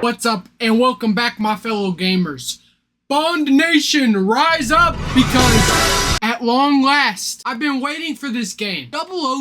What's up, and welcome back, my fellow gamers. Bond Nation, rise up, because at long last, I've been waiting for this game.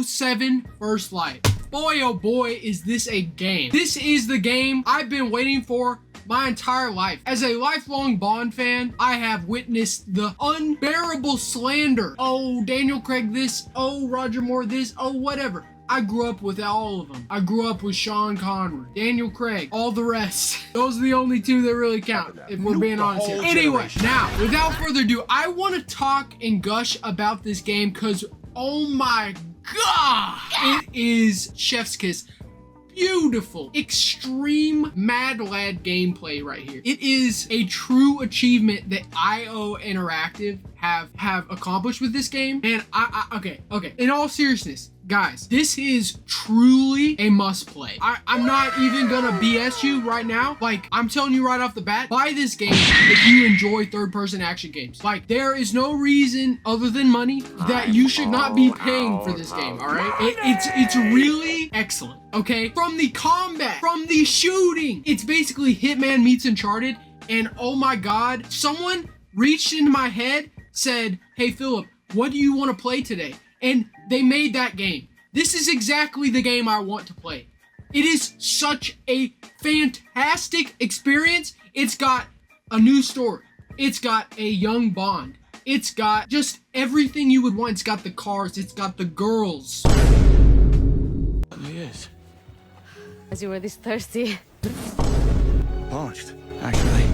007 First Light. Boy, oh boy, is this a game. This is the game I've been waiting for my entire life. As a lifelong Bond fan, I have witnessed the unbearable slander. Oh, Daniel Craig this, oh, Roger Moore this, oh, whatever. I grew up with all of them. I grew up with Sean Connery, Daniel Craig, all the rest. Those are the only two that really count, if we're being honest here. Anyway, now, without further ado, I want to talk and gush about this game because, oh my god, it is chef's kiss. Beautiful, extreme Mad Lad gameplay right here. It is a true achievement that IO Interactive have accomplished with this game. And okay. In all seriousness, guys, this is truly a must play. I'm not even gonna BS you right now. Like, I'm telling you right off the bat, buy this game if you enjoy third-person action games. Like, there is no reason other than money that you should not be paying for this game, all right? It's really excellent, okay? From the combat, from the shooting, it's basically Hitman meets Uncharted, and oh my god, someone reached into my head, said, hey Philip, what do you want to play today? And they made that game. This is exactly the game I want to play. It is such a fantastic experience. It's got a new story. It's got a young Bond. It's got just everything you would want. It's got the cars. It's got the girls. Yes. As you were this thirsty. Parched, actually.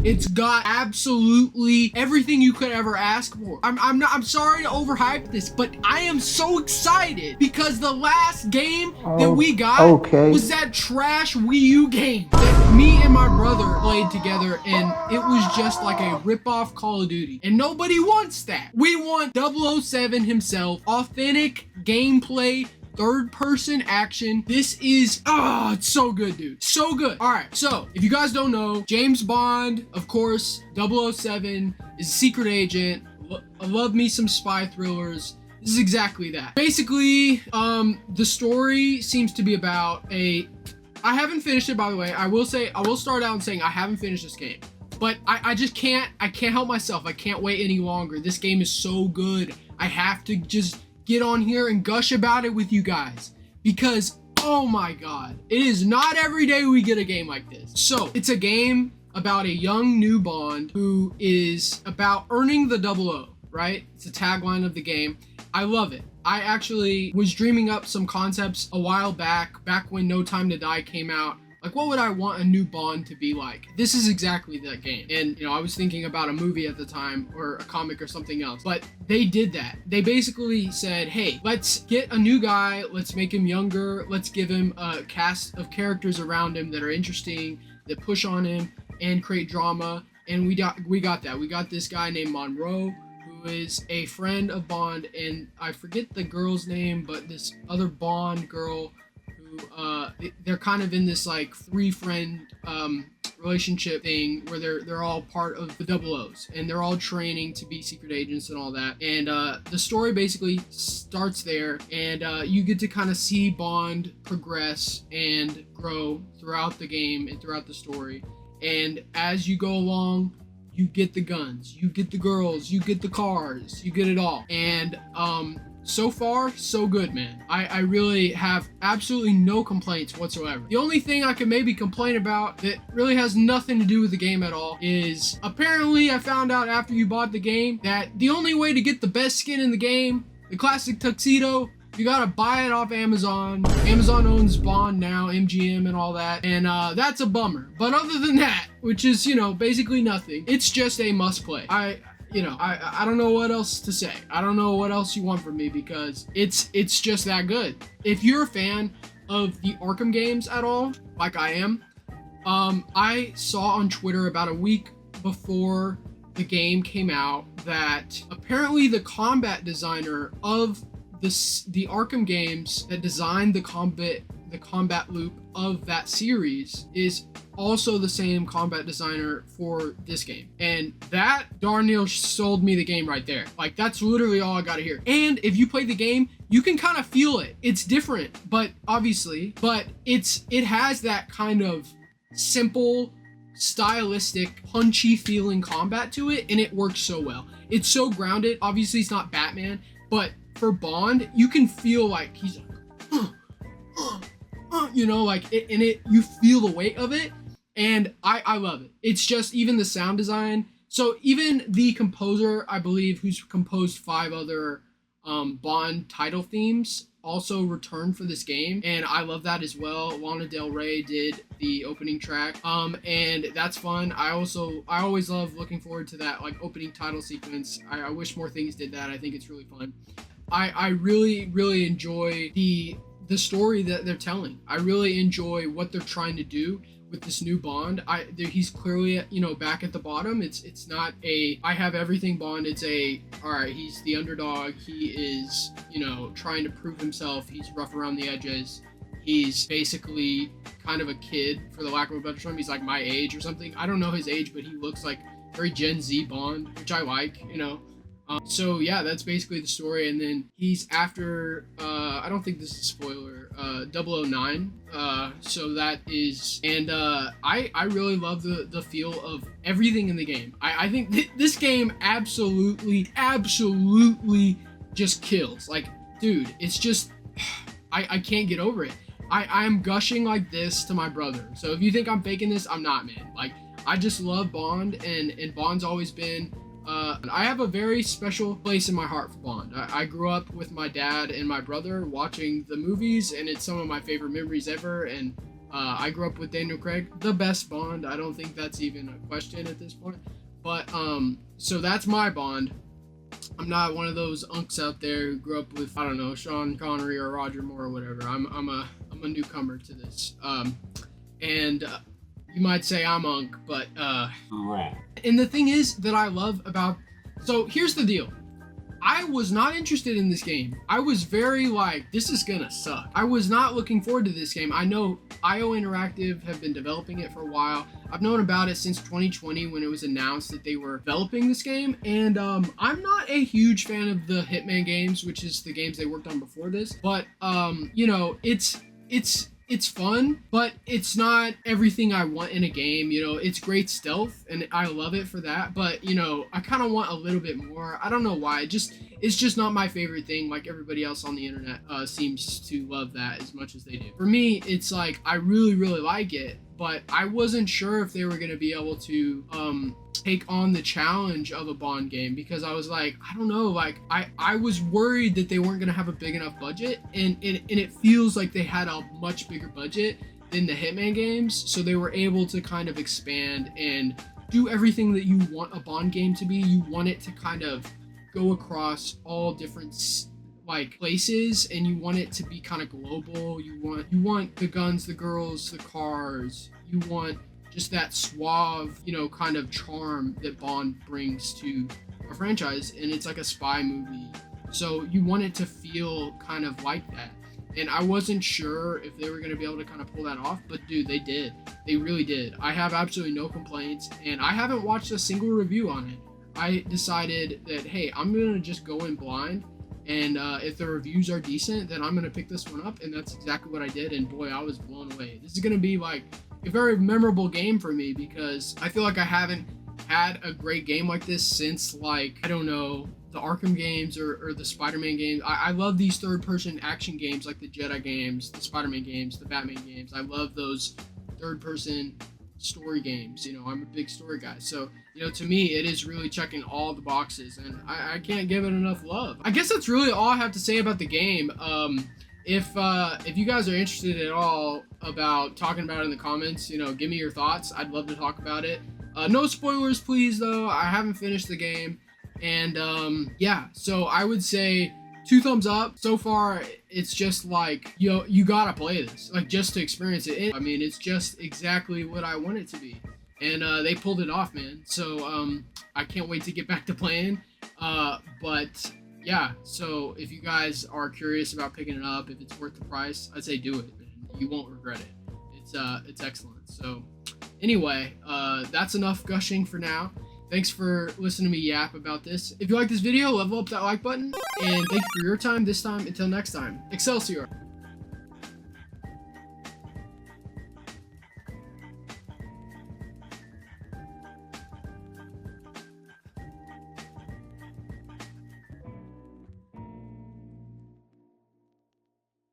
It's got absolutely everything you could ever ask for. I'm sorry to overhype this, but I am so excited because the last game that we got was that trash Wii U game that me and my brother played together, and it was just like a rip-off Call of Duty. And nobody wants that. We want 007 himself, authentic gameplay, third-person action. This is, it's so good, dude. So good. All right, so if you guys don't know, James Bond, of course, 007 is a secret agent. I love me some spy thrillers. This is exactly that. Basically, the story seems to be about I haven't finished it, by the way. I will start out saying I haven't finished this game. But I just can't help myself. I can't wait any longer. This game is so good. I have to just get on here and gush about it with you guys because, oh my god, it is not every day we get a game like this. So it's a game about a young new Bond who is about earning the 00, right? It's the tagline of the game. I love it. I actually was dreaming up some concepts a while back when No Time to Die came out. Like, what would I want a new Bond to be like? This is exactly that game. And, you know, I was thinking about a movie at the time or a comic or something else. But they did that. They basically said, hey, let's get a new guy. Let's make him younger. Let's give him a cast of characters around him that are interesting, that push on him and create drama. And we got that. We got this guy named Monroe, who is a friend of Bond. And I forget the girl's name, but this other Bond girl, they're kind of in this like three-friend relationship thing where they're all part of the 00s and they're all training to be secret agents and all that. And the story basically starts there, and you get to kind of see Bond progress and grow throughout the game and throughout the story. And as you go along, you get the guns, you get the girls, you get the cars, you get it all. And so far, so good, man. I really have absolutely no complaints whatsoever. The only thing I can maybe complain about that really has nothing to do with the game at all is apparently I found out after you bought the game that the only way to get the best skin in the game, the classic tuxedo, you gotta buy it off Amazon. Amazon owns Bond now, MGM and all that, and that's a bummer. But other than that, which is, you know, basically nothing, it's just a must play. I don't know what else to say. I don't know what else you want from me because it's just that good. If you're a fan of the Arkham games at all, like I am, I saw on Twitter about a week before the game came out that apparently the combat designer of the Arkham games that designed the the combat loop of that series is also the same combat designer for this game. And that darn near sold me the game right there. Like, that's literally all I gotta hear. And if you play the game, you can kind of feel it. It's different, but it has that kind of simple, stylistic, punchy feeling combat to it, and it works so well. It's so grounded. Obviously, it's not Batman, but for Bond, you can feel like he's like, you know, like you feel the weight of it, and I love it. It's just even the sound design. So even the composer, I believe, who's composed 5 other Bond title themes, also returned for this game, and I love that as well. Lana Del Rey did the opening track, and that's fun. I always love looking forward to that, like, opening title sequence. I wish more things did that. I think it's really fun. I really enjoy the story that they're telling. I really enjoy what they're trying to do with this new Bond. He's clearly, you know, back at the bottom. It's not a I have everything Bond. It's a, all right, he's the underdog. He is, you know, trying to prove himself. He's rough around the edges. He's basically kind of a kid, for the lack of a better term. He's like my age or something. I don't know his age, but he looks like very Gen Z Bond, which I like, you know. So yeah, that's basically the story. And then he's after, I don't think this is a spoiler, 009. So that is, and I really love the feel of everything in the game. I think this game absolutely just kills. Like, dude, it's just, I can't get over it. I'm gushing like this to my brother. So if you think I'm faking this, I'm not, man. Like, I just love Bond, and Bond's always been, I have a very special place in my heart for Bond. I grew up with my dad and my brother watching the movies, and it's some of my favorite memories ever. And I grew up with Daniel Craig, the best Bond. I don't think that's even a question at this point. But so that's my Bond. I'm not one of those unks out there who grew up with, I don't know, Sean Connery or Roger Moore or whatever. I'm a newcomer to this. And you might say I'm unk, but and the thing is that I love about, so here's the deal. I was not interested in this game. I was very like, this is gonna suck. I was not looking forward to this game. I know IO Interactive have been developing it for a while. I've known about it since 2020 when it was announced that they were developing this game. And I'm not a huge fan of the Hitman games, which is the games they worked on before this. But you know, it's fun, but it's not everything I want in a game. You know, it's great stealth, and I love it for that. But, you know, I kind of want a little bit more. I don't know why. It's just not my favorite thing. Like everybody else on the internet seems to love that as much as they do. For me, it's like I really like it, but I wasn't sure if they were going to be able to take on the challenge of a Bond game, because I was like, I don't know, like I was worried that they weren't gonna have a big enough budget, and it feels like they had a much bigger budget than the Hitman games, so they were able to kind of expand and do everything that you want a Bond game to be. You want it to kind of go across all different like places, and you want it to be kind of global. You want the guns, the girls, the cars. You want just that suave, you know, kind of charm that Bond brings to a franchise, and it's like a spy movie. So you want it to feel kind of like that. And I wasn't sure if they were going to be able to kind of pull that off, but dude, they did. They really did. I have absolutely no complaints, and I haven't watched a single review on it. I decided that, hey, I'm going to just go in blind, and if the reviews are decent, then I'm going to pick this one up, and that's exactly what I did, and boy, I was blown away. This is going to be like a very memorable game for me, because I feel like I haven't had a great game like this since, like, I don't know, the Arkham games or the Spider-Man games. I love these third-person action games like the Jedi games, the Spider-Man games, the Batman games. I love those third-person story games. You know, I'm a big story guy. So, you know, to me, it is really checking all the boxes, and I can't give it enough love. I guess that's really all I have to say about the game. If you guys are interested at all about talking about it in the comments, you know, give me your thoughts. I'd love to talk about it. No spoilers, please, though. I haven't finished the game. And yeah, so I would say 2 thumbs up. So far, it's just like, you gotta play this, like, just to experience it. I mean, it's just exactly what I want it to be. And they pulled it off, man. So I can't wait to get back to playing. But yeah, so if you guys are curious about picking it up, if it's worth the price, I'd say do it, man. You won't regret it. It's excellent. So anyway, that's enough gushing for now. Thanks for listening to me yap about this. If you like this video, level up that like button, and thank you for your time this time. Until next time, Excelsior.